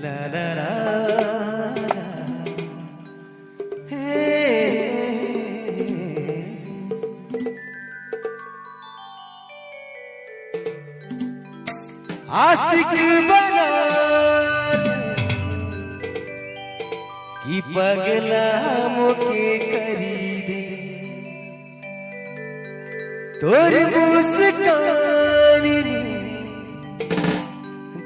ला ला ला आशिक बना कि पगला मोके करी दे तोर मुस्कान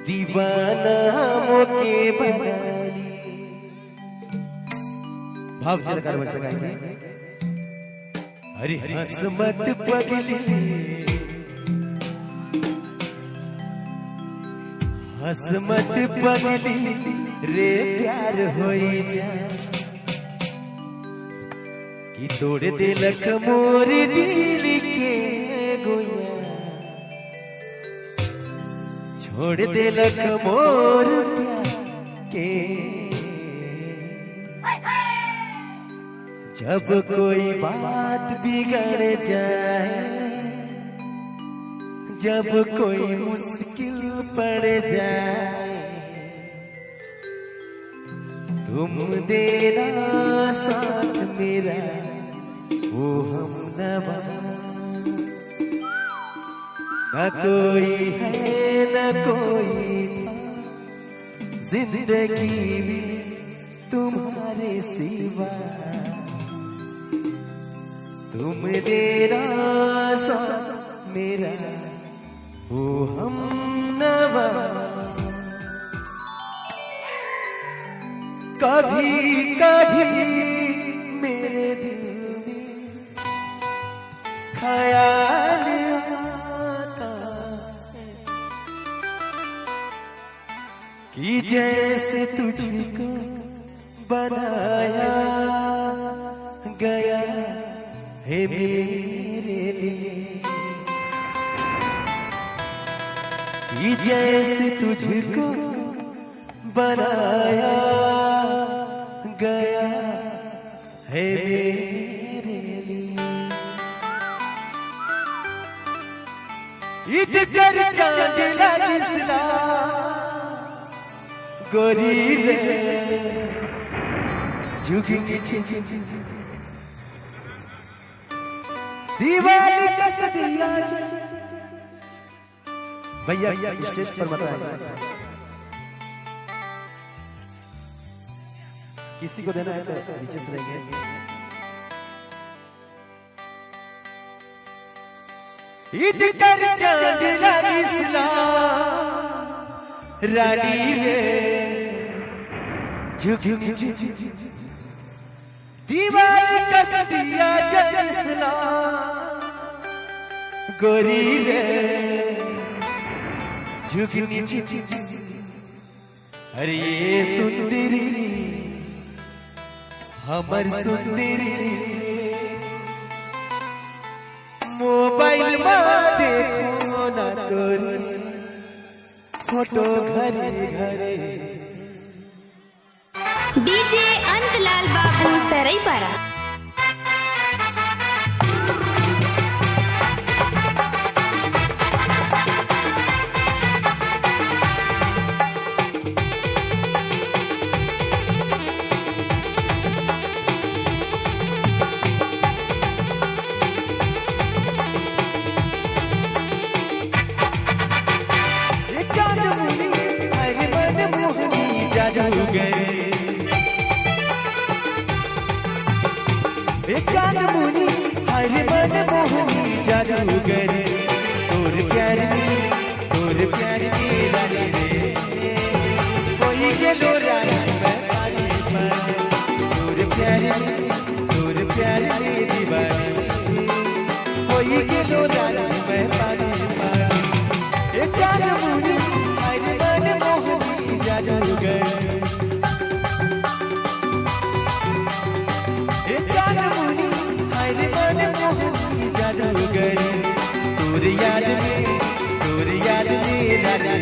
दीवाना मोके बना ली। भाव चलकर बजता गाएंगे। अरे हंस मत पगली हंस मत पगली रे प्यार होई जा कि तोड़ दिलक मोर दिल के गोया छोड़ दिलक मोर प्यार के। जब कोई बात बिगड़ जाए जब कोई मुश्किल पड़ जाए तुम देना साथ मेरा वो हम नवा। न कोई है न कोई था जिंदगी में तुम्हारे सिवा तुम देना साथ मेरा वो हम नवा। कभी कभी मेरे दिल में ख्याल आता है कि जैसे तुझको बनाया गया है मेरे लिए कि जैसे तुझको बनाया गया है मेरे लिए। ईद कर चांद लगिसला गोरी रे झुकी दीवाली कस दिया भैया स्टेज पर बताया किसी को देना है तो नीचे से लेंगे। ईद कर चांद लगिसला रानी रे झुकी दीवाली कस दिया जसला गोरी रे झुकनी अरे ये सुंदरी हमर सुंदरी मोबाइल में देखो न तोरी फोटो घरे घरे। डीजे अंतलाल बाबू सरईपारा। चांद मुनी हरे मन मोहनी जादूगर तोर प्यार में रानी रे कोई गेलो रानी मैं पानी पर तोर प्यार में दीवानी कोई गेलो रानी मैं पानी पर। चांद मुनी हरे मन मोहनी जादूगर जादूगर तोर याद में रानी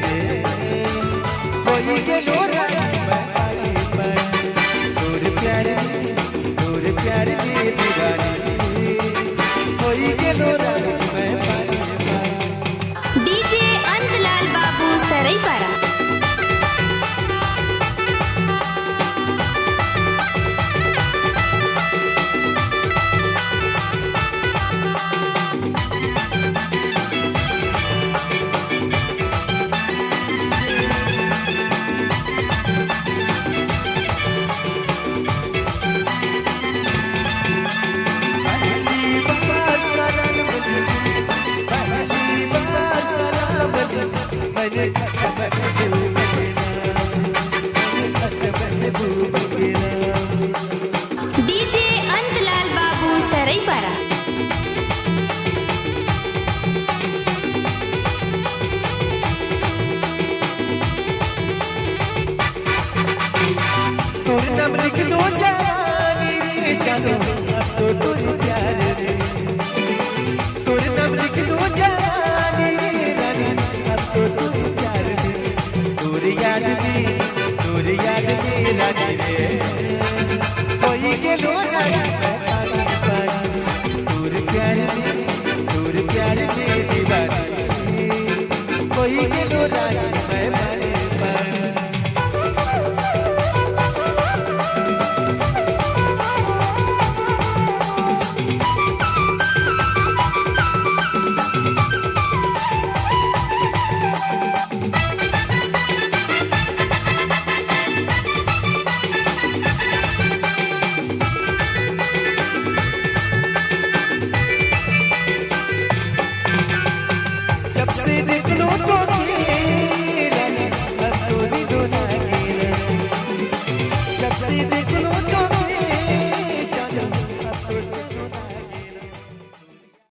मैंने दिल के नाम, महबूब के नाम। डीजे अंतलाल बाबू सरईपारा। तोर नाम लिख दो जवानी रे जानो अब तो तोर प्यार रे। तोर नाम लिख दो जवानी रे रानी अब तो तोर प्यार रे। तोर याद में रानी रे कोई के लो रानी पानी तोर प्यार में दीवानी कोई के लो रानी मैं पानी पानी। जब से देख लो तो खेला अब तो भी दो ना खेला। जब से देख लो तो